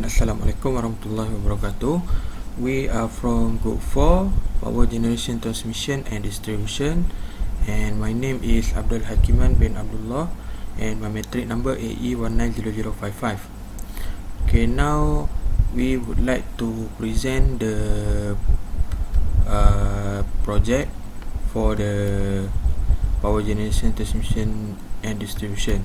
Assalamualaikum warahmatullahi wabarakatuh. We are from Group 4, Power Generation Transmission and Distribution, and my name is Abdul Hakiman bin Abdullah, and my metric number AE190055. Okay, now we would like to present the project for the Power Generation Transmission and Distribution.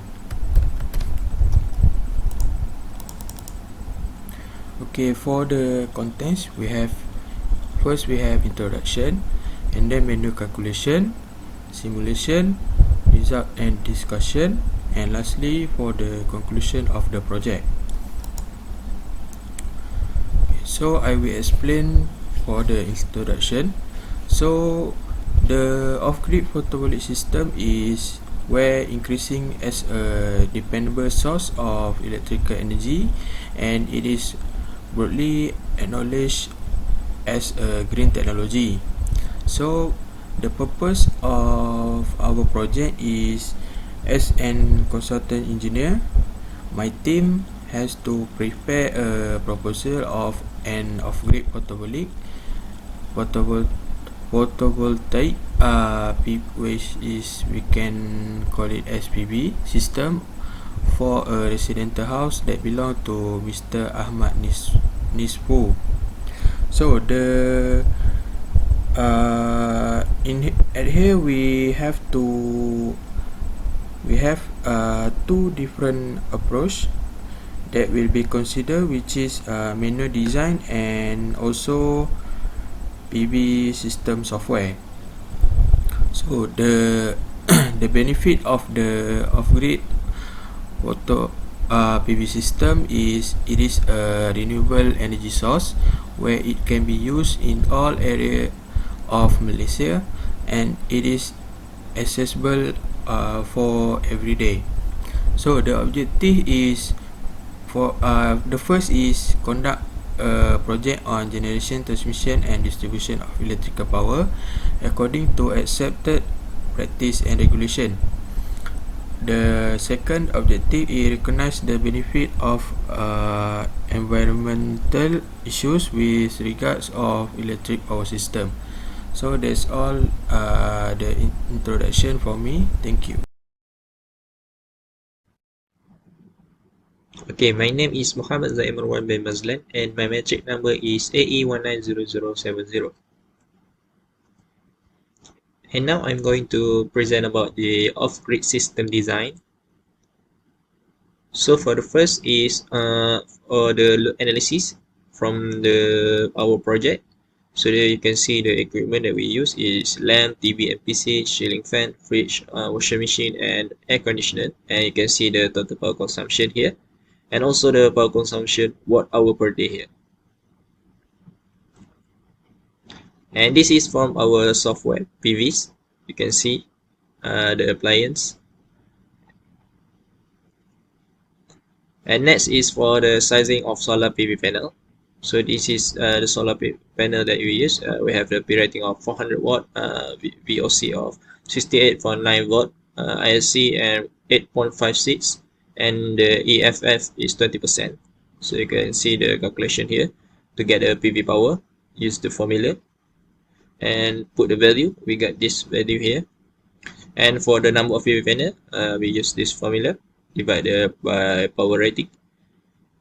Okay, for the contents, we have introduction, and then menu calculation, simulation, result and discussion, and lastly for the conclusion of the project. Okay, so I will explain for the introduction. So the off-grid photovoltaic system is where increasing as a dependable source of electrical energy, and it is broadly acknowledged as a green technology. So the purpose of our project is, as an consultant engineer, my team has to prepare a proposal of an off-grid photovoltaic which is, we can call it as PV system, for a residential house that belong to Mr. Ahmad Nisfu. So the at here we have two different approach that will be considered, which is manual design and also PV system software. So the the benefit of the off-grid PV system is, it is a renewable energy source where it can be used in all areas of Malaysia, and it is accessible for every day. So the objective is for the first is conduct a project on generation, transmission and distribution of electrical power according to accepted practice and regulation. The second objective is recognize the benefit of environmental issues with regards of electric power system. So that's all the introduction for me. Thank you. Okay, my name is Mohamad Zaim Marwan bin Mazlan, and my metric number is AE190070. And now I'm going to present about the off-grid system design. So for the first is the load analysis from our project. So there you can see the equipment that we use is lamp, TV, MPC, ceiling fan, fridge, washing machine, and air conditioner. And you can see the total power consumption here, and also the power consumption watt hour per day here. And this is from our software PVSyst. You can see the appliance. And next is for the sizing of solar PV panel. So this is the solar PV panel that we use. We have the P rating of 400 watt, VOC of 68.9 watt, ISC and 8.56, and the EFF is 20%. So you can see the calculation here. To get the PV power, use the formula and put the value. We got this value here. And for the number of PV panel, we use this formula divided by power rating,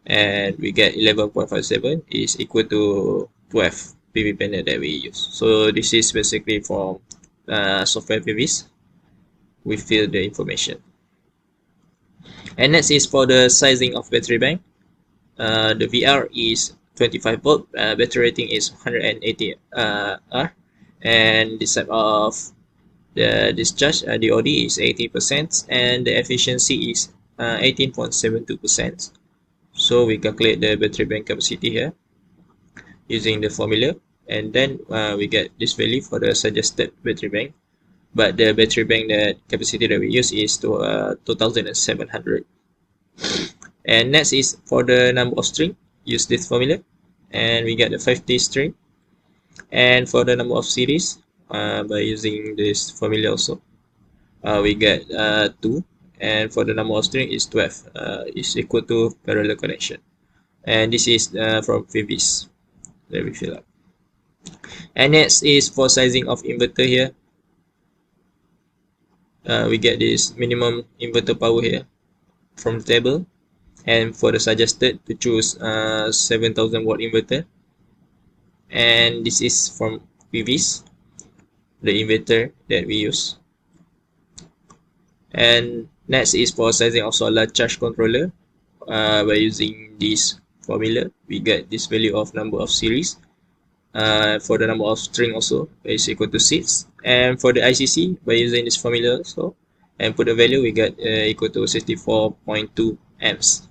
and we get 11.57 is equal to 12 PV panel that we use. So this is basically from software PVSyst. We fill the information. And next is for the sizing of battery bank. The VR is 25 volt, battery rating is 180 R, and the type of the discharge, DOD, is 80%, and the efficiency is 18.72%. So we calculate the battery bank capacity here using the formula, and then we get this value for the suggested battery bank. But the battery bank capacity that we use is 2700. And next is for the number of string. Use this formula, and we get the 50 string. And for the number of series, by using this formula also, we get 2, and for the number of string is 12, is equal to parallel connection. and this is from PVSyst. Let me fill up. And next is for sizing of inverter here. We get this minimum inverter power here from the table, and for the suggested to choose 7000 watt inverter, and this is from PVSyst, the inverter that we use. And next is for sizing of solar charge controller. By using this formula, we get this value of number of series. For the number of string also is equal to 6, and for the ICC, by using this formula also and put the value, we get equal to 64.2 amps.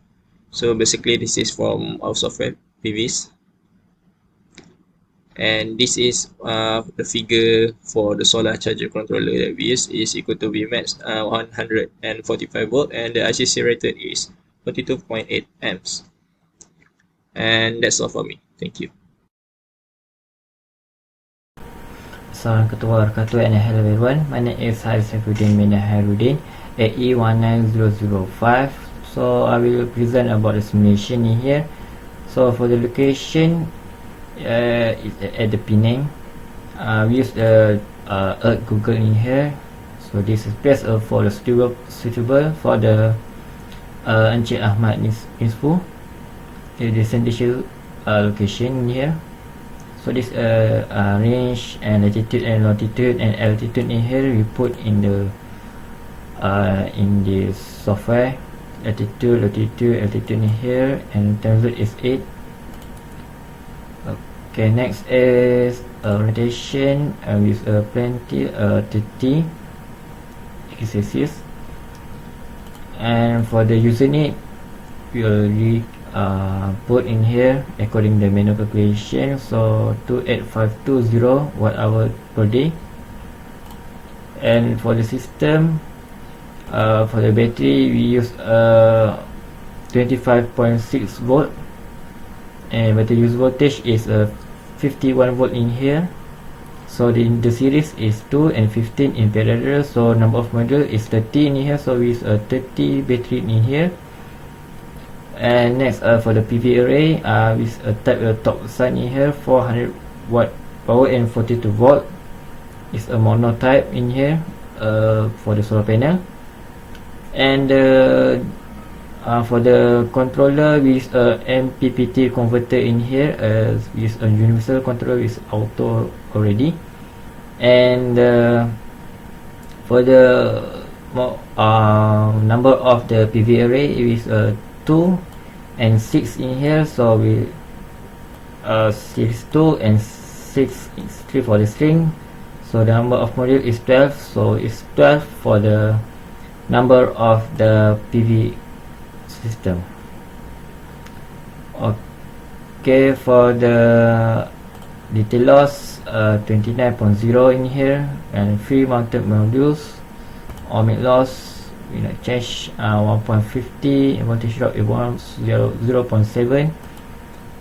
So basically this is from our software PVSyst, and this is the figure for the solar charger controller that we use is equal to Vmax 145 volt, and the ICC rated is 42.8 amps. And that's all for me. Thank you. Assalamualaikum warahmatullahi wabarakatuh, and hello everyone. My name is Saifuddin bin Hairuddin, AE 19005. So I will present about the simulation in here. So for the location, is at the Penang. We use the Earth Google in here. So this is best for the suitable for the Encik Ahmad Nisfu. The destination location in here. So this range and latitude and longitude and altitude in here we put in the software. Latitude, longitude, altitude in here, and temperature is 8. Okay, next is rotation with plenty 30 Celsius. And for the username, we already put in here according to the manual calculation. So 28520 watt hour per day. And for the system, for the battery we use 25.6 volt, and battery use voltage is 51 volt in here. So the series is 2 and 15 in parallel, so number of module is 30 in here, so we use 30 battery in here. And next for the PV array, with a type top side in here, 400 watt power and 42 volt. It's a mono type in here for the solar panel. And for the controller, we use a MPPT converter in here, with a universal controller with auto already. And for the number of the PV array is 2 and 6 in here, so we series 2 and 6 is 3 for the string. So the number of module is 12, so it's 12 for the number of the PV system. Okay, for the detail loss 29.0 in here, and free mounted modules. Ohmic loss we not change 1.50, voltage drop is 0.7,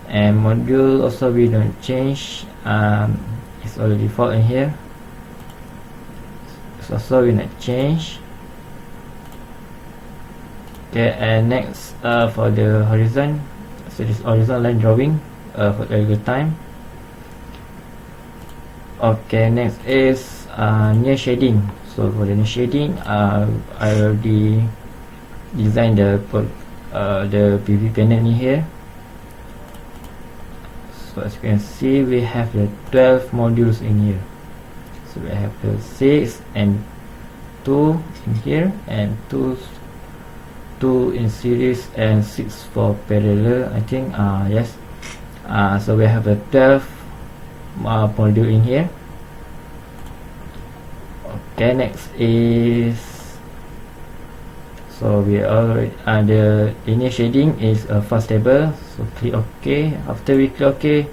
and module also we don't change, it's already default in here, so also we not change. Okay, and next for the horizon, so this horizon line drawing for the time. Okay, next is near shading. So for the near shading, I already designed the PV panel in here. So as you can see, we have the 12 modules in here. So we have the 6 and 2 in here, and 2 in series and 6 for parallel, I think. Yes. So we have the 12 module in here. Okay, next is, so we already the linear shading is fast stable, so click OK. After we click OK,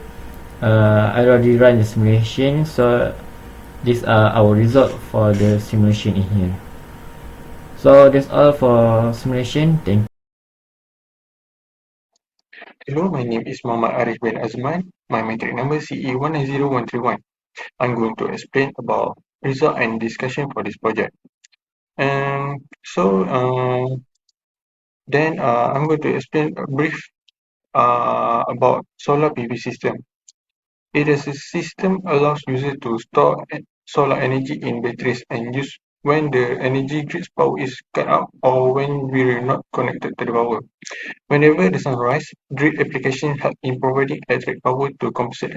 I already run the simulation, so these are our result for the simulation in here. So that's all for simulation. Thank you. Hello, my name is Mohamad Arif bin Azman. My metric number CE190131. I'm going to explain about result and discussion for this project. And so, I'm going to explain a brief about solar PV system. It is a system allows users to store solar energy in batteries and use when the energy grid power is cut out or when we are not connected to the power. Whenever the sun rises, grid application help in providing electric power to compensate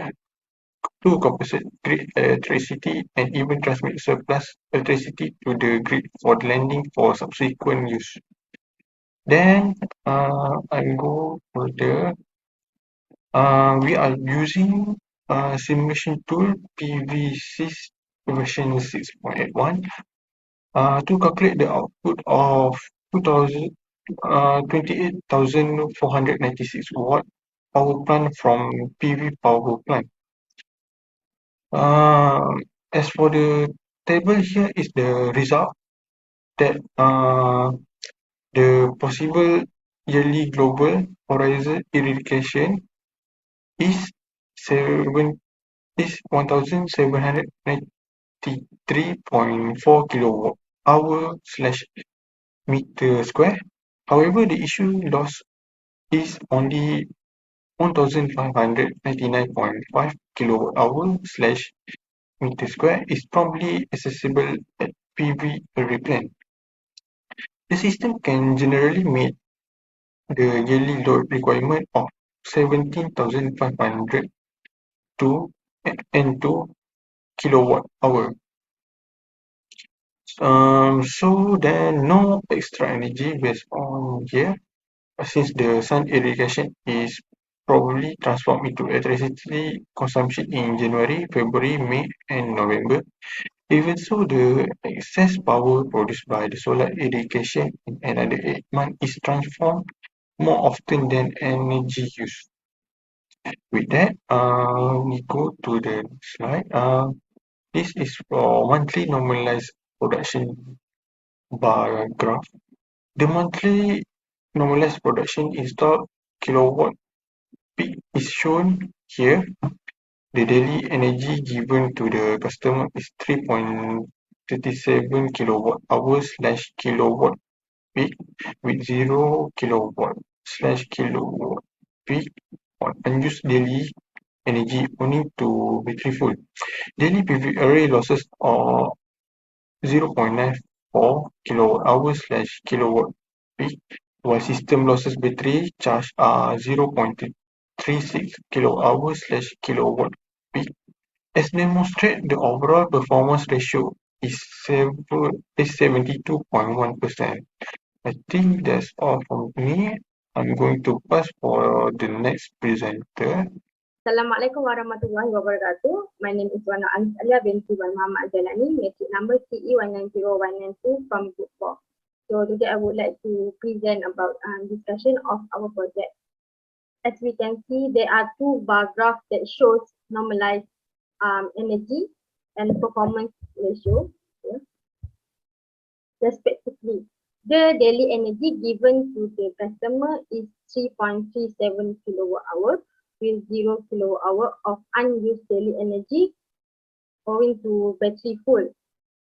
grid electricity and even transmit surplus electricity to the grid for lending for subsequent use. Then I go further. We are using simulation tool PVSyst version 6.81 to calculate the output of 28,496 watt power plant from PV power plant. As for the table here is the result that the possible yearly global horizon irradiation is 1793.4 kilowatt hour slash meter square. However, the issue loss is only 1599.5 kilowatt hour slash meter square is probably accessible at PV array plant. The system can generally meet the yearly load requirement of 17,500 to and 2 kilowatt hour. So then no extra energy based on here, since the sun irrigation is probably transformed into electricity consumption in January, February, May, and November. Even so, the excess power produced by the solar irrigation in another 8 months is transformed more often than energy use. With that, we go to the next slide. This is for monthly normalized production bar graph. The monthly normalized production installed kilowatt peak is shown here. The daily energy given to the customer is 3.37 kilowatt hours slash kilowatt peak with 0 kilowatt slash kilowatt peak on unused daily energy owing to battery full. Daily PV array losses are 0.94 kilowatt hours slash kilowatt peak, while system losses battery charge are 0.36 kilowatt hours slash kilowatt peak. As demonstrated, the overall performance ratio is 72.1%. I think that's all from me. I'm going to pass for the next presenter. Assalamualaikum warahmatullahi wabarakatuh. My name is Alia Binti Mohamad Zailani, matric number CE190192 from Group 4. So today I would like to present about discussion of our project. As we can see, there are two bar graphs that shows normalized energy and performance ratio, respectively. The daily energy given to the customer is 3.37 kilowatt hour with 0 kilowatt hour of unused daily energy owing to battery full.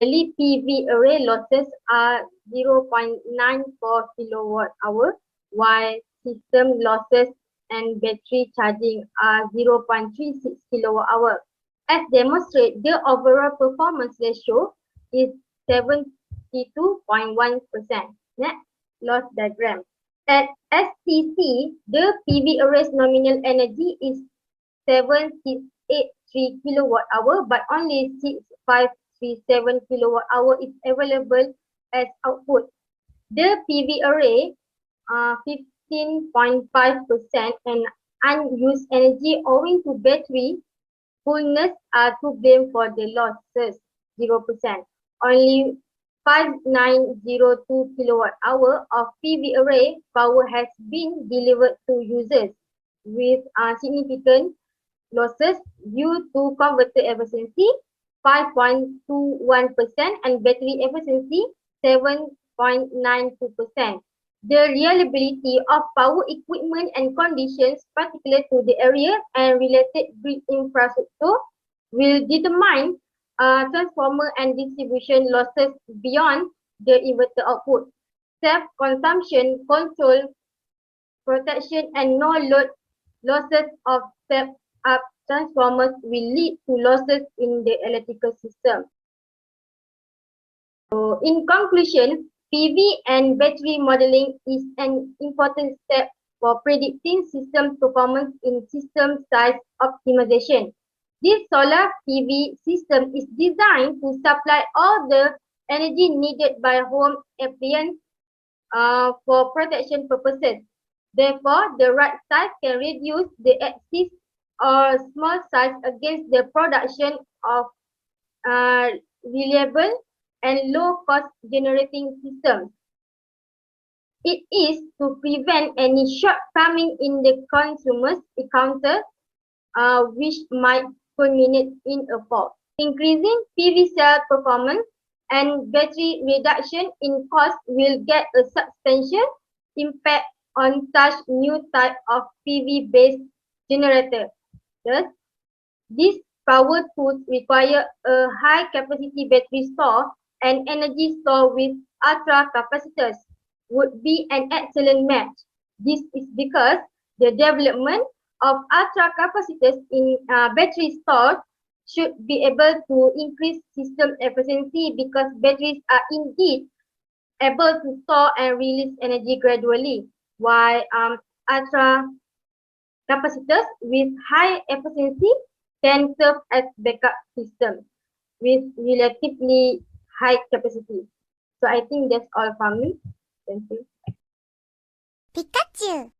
Daily PV array losses are 0.94 kilowatt hour, while system losses and battery charging are 0.36 kilowatt hour. As demonstrated, the overall performance ratio is 72.1%. Next, loss diagram. At STC, the PV array's nominal energy is 7683 kilowatt hour, but only 6537 kilowatt hour is available as output. The PV array 15.5% and unused energy owing to battery fullness are to blame for the losses, 0%. Only 5902 kilowatt hour of PV array power has been delivered to users with significant losses due to converter efficiency 5.21% and battery efficiency 7.92%. The reliability of power equipment and conditions particular to the area and related grid infrastructure will determine transformer and distribution losses beyond the inverter output. Self-consumption, control, protection and no load losses of step-up transformers will lead to losses in the electrical system. So, in conclusion, PV and battery modeling is an important step for predicting system performance in system size optimization. This solar PV system is designed to supply all the energy needed by home appliances for protection purposes. Therefore, the right size can reduce the excess or small size against the production of reliable and low-cost generating systems. It is to prevent any shortcoming in the consumer's encounter which might culminate in a fault. Increasing PV cell performance and battery reduction in cost will get a substantial impact on such new type of PV-based generator. Thus, these power tools require a high-capacity battery store and energy store with ultra-capacitors would be an excellent match. This is because the development of ultra-capacitors in battery stores should be able to increase system efficiency because batteries are indeed able to store and release energy gradually, while ultra-capacitors with high efficiency can serve as backup systems with relatively high capacity. So I think that's all from me. Thank you. Pikachu!